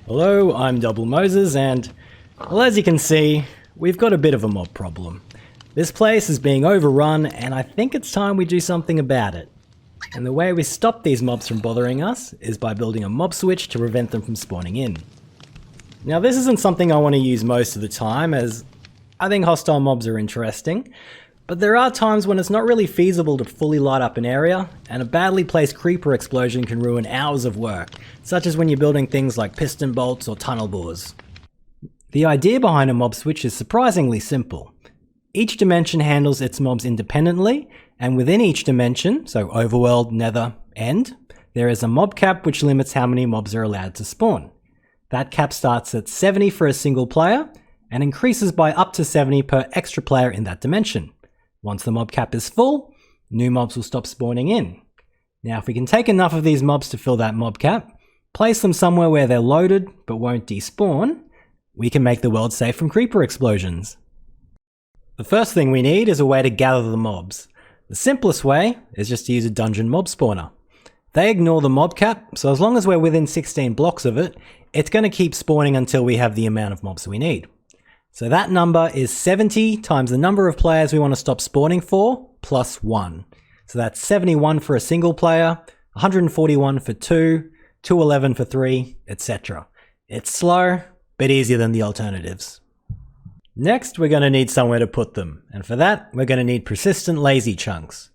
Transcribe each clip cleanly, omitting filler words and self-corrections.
Hello, I'm Double Moses, and, well, as you can see, we've got a bit of a mob problem. This place is being overrun, and I think it's time we do something about it. And the way we stop these mobs from bothering us is by building a Mobswitch to prevent them from spawning in. Now, this isn't something I want to use most of the time, as I think hostile mobs are interesting, but there are times when it's not really feasible to fully light up an area, and a badly placed creeper explosion can ruin hours of work, such as when you're building things like piston bolts or tunnel bores. The idea behind a Mobswitch is surprisingly simple. Each dimension handles its mobs independently, and within each dimension, so overworld, nether, end, there is a mob cap which limits how many mobs are allowed to spawn. That cap starts at 70 for a single player, and increases by up to 70 per extra player in that dimension. Once the mob cap is full, new mobs will stop spawning in. Now, if we can take enough of these mobs to fill that mob cap, place them somewhere where they're loaded but won't despawn, we can make the world safe from creeper explosions. The first thing we need is a way to gather the mobs. The simplest way is just to use a dungeon mob spawner. They ignore the mob cap, so as long as we're within 16 blocks of it, it's going to keep spawning until we have the amount of mobs we need. So that number is 70 times the number of players we want to stop spawning for, plus 1. So that's 71 for a single player, 141 for 2, 211 for 3, etc. It's slow, but easier than the alternatives. Next, we're going to need somewhere to put them, and for that, we're going to need persistent lazy chunks.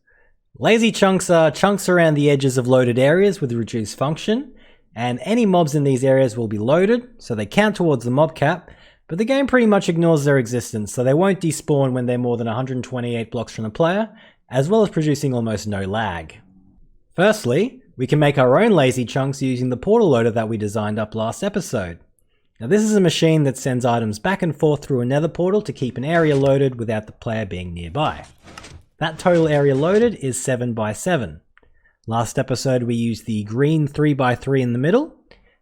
Lazy chunks are chunks around the edges of loaded areas with reduced function, and any mobs in these areas will be loaded, so they count towards the mob cap, but the game pretty much ignores their existence, so they won't despawn when they're more than 128 blocks from the player, as well as producing almost no lag. Firstly, we can make our own lazy chunks using the portal loader that we designed up last episode. Now, this is a machine that sends items back and forth through a nether portal to keep an area loaded without the player being nearby. That total area loaded is 7 by 7. Last episode we used the green 3 by 3 in the middle.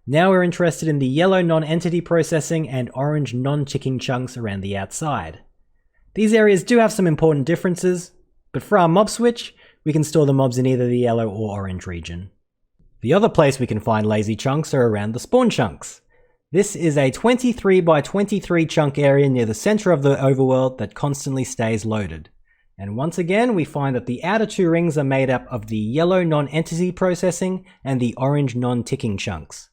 Now we're interested in the yellow non-entity processing and orange non-ticking chunks around the outside. These areas do have some important differences, but for our Mobswitch, we can store the mobs in either the yellow or orange region. The other place we can find lazy chunks are around the spawn chunks. This is a 23 by 23 chunk area near the center of the overworld that constantly stays loaded. And once again, we find that the outer two rings are made up of the yellow non-entity processing and the orange non-ticking chunks.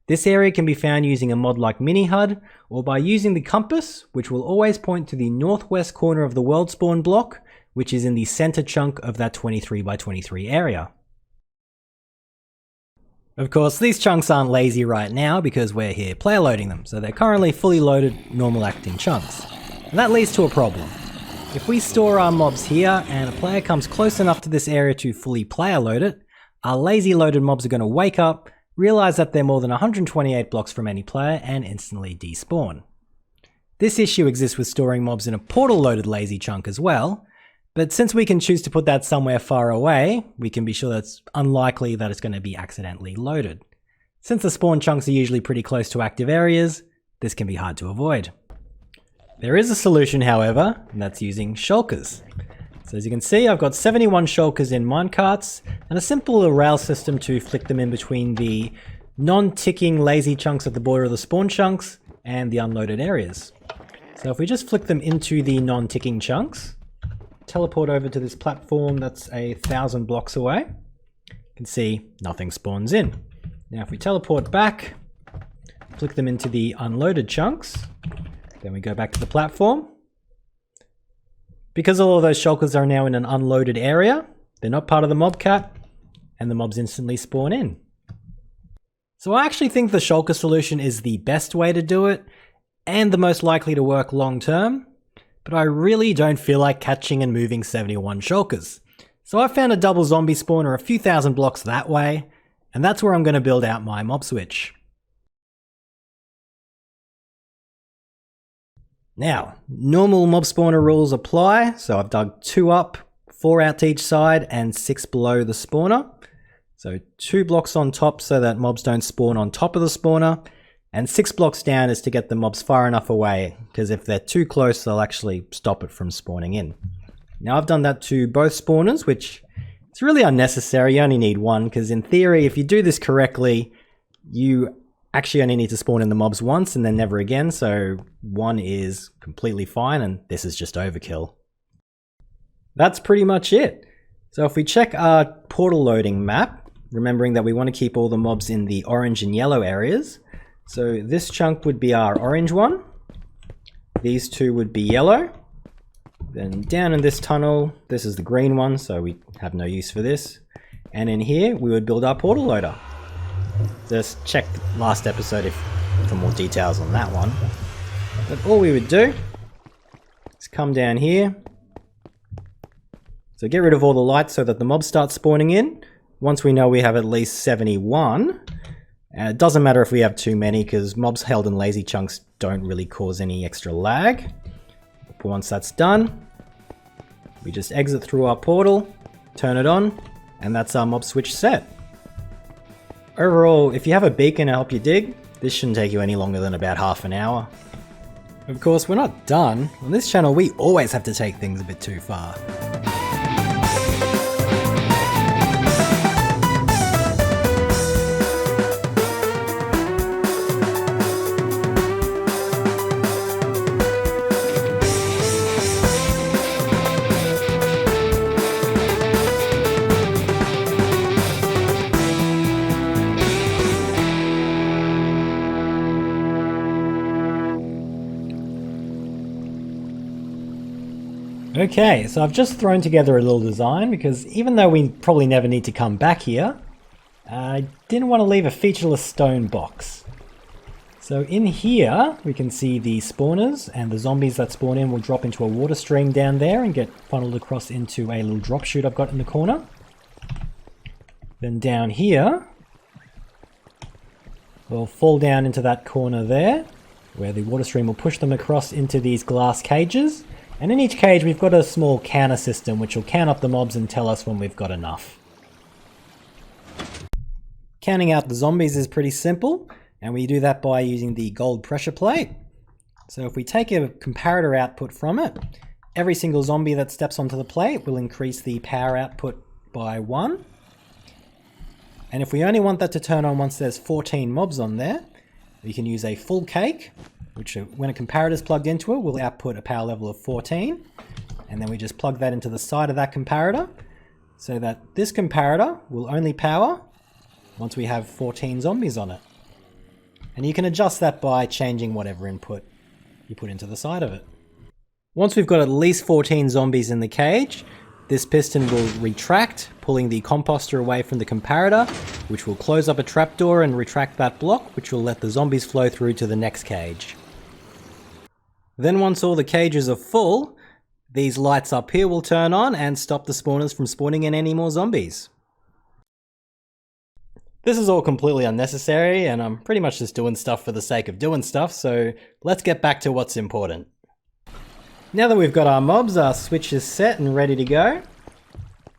This area can be found using a mod like MiniHUD, or by using the compass, which will always point to the northwest corner of the world spawn block, which is in the center chunk of that 23 by 23 area. Of course, these chunks aren't lazy right now because we're here player loading them, so they're currently fully loaded, normal acting chunks. And that leads to a problem. If we store our mobs here and a player comes close enough to this area to fully player load it, our lazy loaded mobs are going to wake up, realize that they're more than 128 blocks from any player, and instantly despawn. This issue exists with storing mobs in a portal-loaded lazy chunk as well, but since we can choose to put that somewhere far away, we can be sure that it's unlikely that it's going to be accidentally loaded. Since the spawn chunks are usually pretty close to active areas, this can be hard to avoid. There is a solution, however, and that's using shulkers. So as you can see, I've got 71 shulkers in minecarts, and a simple rail system to flick them in between the non-ticking lazy chunks at the border of the spawn chunks and the unloaded areas. So if we just flick them into the non-ticking chunks, teleport over to this platform that's 1,000 blocks away, you can see nothing spawns in. Now if we teleport back, flick them into the unloaded chunks, then we go back to the platform. Because all of those shulkers are now in an unloaded area, they're not part of the mob cap, and the mobs instantly spawn in. So I actually think the shulker solution is the best way to do it, and the most likely to work long term, but I really don't feel like catching and moving 71 shulkers. So I found a double zombie spawner a few thousand blocks that way, and that's where I'm going to build out my Mobswitch. Now, normal mob spawner rules apply, so I've dug 2 up, 4 out to each side, and 6 below the spawner. So 2 blocks on top so that mobs don't spawn on top of the spawner, and 6 blocks down is to get the mobs far enough away, because if they're too close, they'll actually stop it from spawning in. Now I've done that to both spawners, which is really unnecessary. You only need 1, because in theory, if you do this correctly, you actually only need to spawn in the mobs once and then never again, so 1 is completely fine, and this is just overkill. That's pretty much it. So if we check our portal loading map, remembering that we want to keep all the mobs in the orange and yellow areas, so this chunk would be our orange one, these two would be yellow, then down in this tunnel, this is the green one, so we have no use for this, and in here we would build our portal loader. Just check the last episode for more details on that one. But all we would do is come down here. So get rid of all the lights so that the mobs start spawning in. Once we know we have at least 71, it doesn't matter if we have too many because mobs held in lazy chunks don't really cause any extra lag. But once that's done, we just exit through our portal, turn it on, and that's our Mobswitch set. Overall, if you have a beacon to help you dig, this shouldn't take you any longer than about half an hour. Of course, we're not done. On this channel, we always have to take things a bit too far. Okay, so I've just thrown together a little design because even though we probably never need to come back here, I didn't want to leave a featureless stone box. So in here, we can see the spawners, and the zombies that spawn in will drop into a water stream down there and get funneled across into a little drop chute I've got in the corner. Then down here, they'll fall down into that corner there, where the water stream will push them across into these glass cages. And in each cage we've got a small counter system which will count up the mobs and tell us when we've got enough. Counting out the zombies is pretty simple, and we do that by using the gold pressure plate. So if we take a comparator output from it, every single zombie that steps onto the plate will increase the power output by 1. And if we only want that to turn on once there's 14 mobs on there, we can use a full cake, which when a comparator is plugged into it will output a power level of 14, and then we just plug that into the side of that comparator so that this comparator will only power once we have 14 zombies on it. And you can adjust that by changing whatever input you put into the side of it. Once we've got at least 14 zombies in the cage, this piston will retract, pulling the composter away from the comparator, which will close up a trapdoor and retract that block, which will let the zombies flow through to the next cage. Then once all the cages are full, these lights up here will turn on and stop the spawners from spawning in any more zombies. This is all completely unnecessary, and I'm pretty much just doing stuff for the sake of doing stuff, so let's get back to what's important. Now that we've got our mobs, our switch is set and ready to go.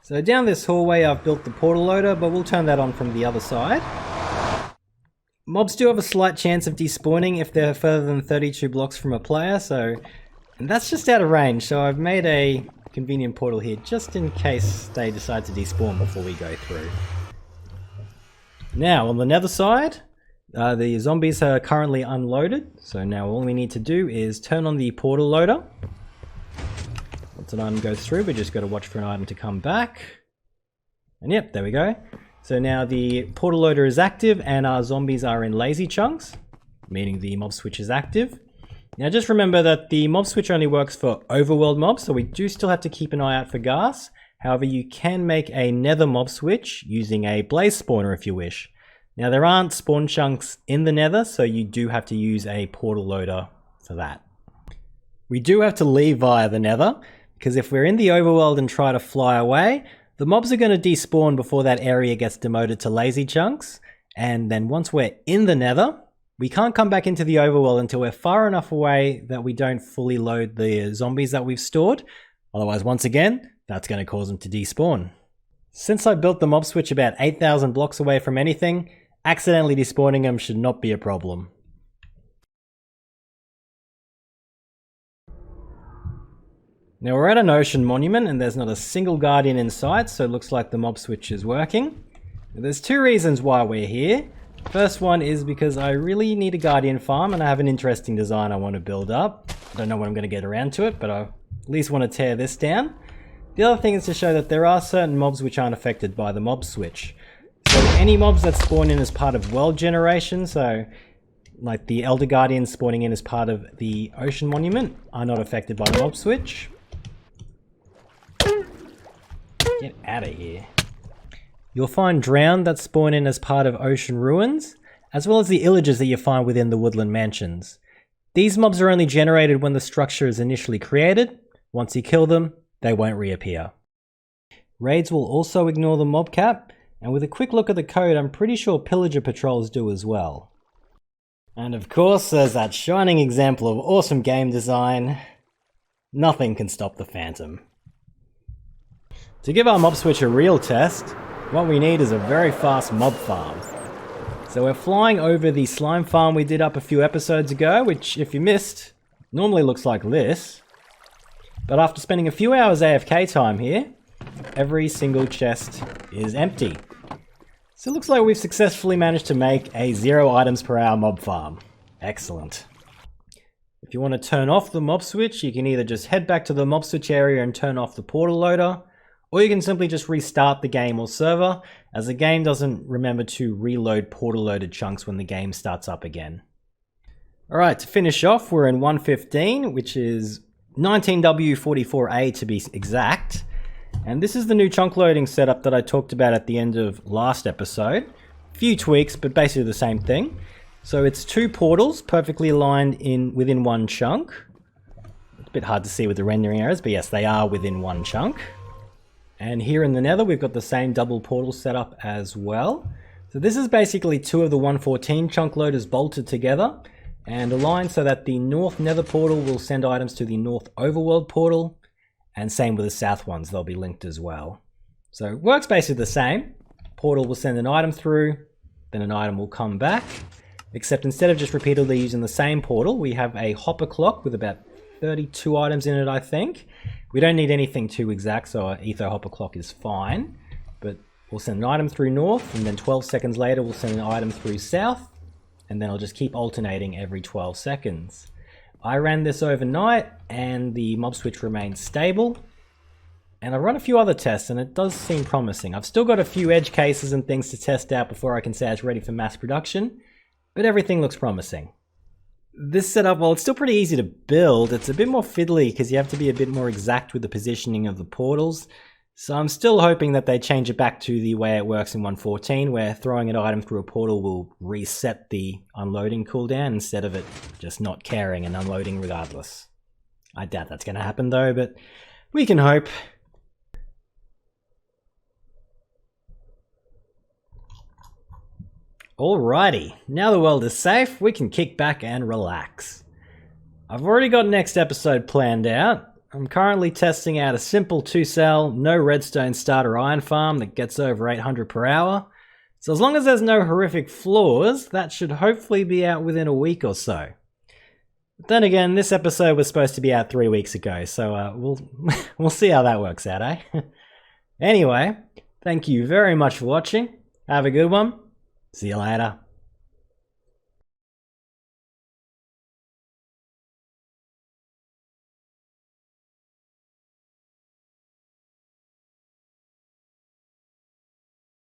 So down this hallway I've built the portal loader, but we'll turn that on from the other side. Mobs do have a slight chance of despawning if they're further than 32 blocks from a player, and that's just out of range, so I've made a convenient portal here just in case they decide to despawn before we go through. Now on the nether side, the zombies are currently unloaded, so now all we need to do is turn on the portal loader. Once an item goes through, we just got to watch for an item to come back. And yep, there we go. So now the portal loader is active and our zombies are in lazy chunks, meaning the mob switch is active. Now just remember that the mob switch only works for overworld mobs, so we do still have to keep an eye out for ghast. However, you can make a nether mob switch using a blaze spawner if you wish. Now there aren't spawn chunks in the nether, so you do have to use a portal loader for that. We do have to leave via the nether, because if we're in the overworld and try to fly away, the mobs are going to despawn before that area gets demoted to lazy chunks, and then once we're in the nether, we can't come back into the overworld until we're far enough away that we don't fully load the zombies that we've stored. Otherwise, once again, that's going to cause them to despawn. Since I built the mob switch about 8,000 blocks away from anything, accidentally despawning them should not be a problem. Now we're at an ocean monument and there's not a single guardian in sight, so it looks like the mob switch is working. There's two reasons why we're here. First one is because I really need a guardian farm and I have an interesting design I want to build up. I don't know when I'm going to get around to it, but I at least want to tear this down. The other thing is to show that there are certain mobs which aren't affected by the Mobswitch. So any mobs that spawn in as part of world generation, so like the Elder Guardians spawning in as part of the Ocean Monument, are not affected by the Mobswitch. Get out of here. You'll find Drowned that spawn in as part of Ocean Ruins, as well as the Illagers that you find within the Woodland Mansions. These mobs are only generated when the structure is initially created. Once you kill them, they won't reappear. Raids will also ignore the mob cap, and with a quick look at the code, I'm pretty sure Pillager patrols do as well. And of course, there's that shining example of awesome game design. Nothing can stop the Phantom. To give our Mobswitch a real test, what we need is a very fast mob farm. So we're flying over the slime farm we did up a few episodes ago, which, if you missed, normally looks like this. But after spending a few hours AFK time here, every single chest is empty. So it looks like we've successfully managed to make a 0 items per hour mob farm. Excellent. If you want to turn off the Mobswitch, you can either just head back to the Mobswitch area and turn off the portal loader, or you can simply just restart the game or server, as the game doesn't remember to reload portal loaded chunks when the game starts up again. Alright, to finish off, we're in 115, which is 19W44A to be exact. And this is the new chunk loading setup that I talked about at the end of last episode. Few tweaks, but basically the same thing. So it's 2 portals perfectly aligned within one chunk. It's a bit hard to see with the rendering errors, but yes, they are within one chunk. And here in the nether, we've got the same double portal setup as well. So this is basically 2 of the 114 chunk loaders bolted together and aligned so that the north nether portal will send items to the north overworld portal, and same with the south ones, they'll be linked as well. So it works basically the same. Portal will send an item through, then an item will come back, except instead of just repeatedly using the same portal, we have a hopper clock with about 32 items in it, I think. We don't need anything too exact, so our etho hopper clock is fine. But we'll send an item through north, and then 12 seconds later we'll send an item through south, and then I'll just keep alternating every 12 seconds. I ran this overnight, and the Mobswitch remains stable. And I've run a few other tests, and it does seem promising. I've still got a few edge cases and things to test out before I can say it's ready for mass production, but everything looks promising. This setup, well, it's still pretty easy to build. It's a bit more fiddly because you have to be a bit more exact with the positioning of the portals. So I'm still hoping that they change it back to the way it works in 114, where throwing an item through a portal will reset the unloading cooldown instead of it just not caring and unloading regardless. I doubt that's going to happen though, but we can hope. Alrighty, now the world is safe, we can kick back and relax. I've already got next episode planned out. I'm currently testing out a simple 2-cell, no redstone starter iron farm that gets over 800 per hour. So as long as there's no horrific flaws, that should hopefully be out within a week or so. But then again, this episode was supposed to be out 3 weeks ago, so we'll see how that works out, eh? Anyway, thank you very much for watching. Have a good one. See you later.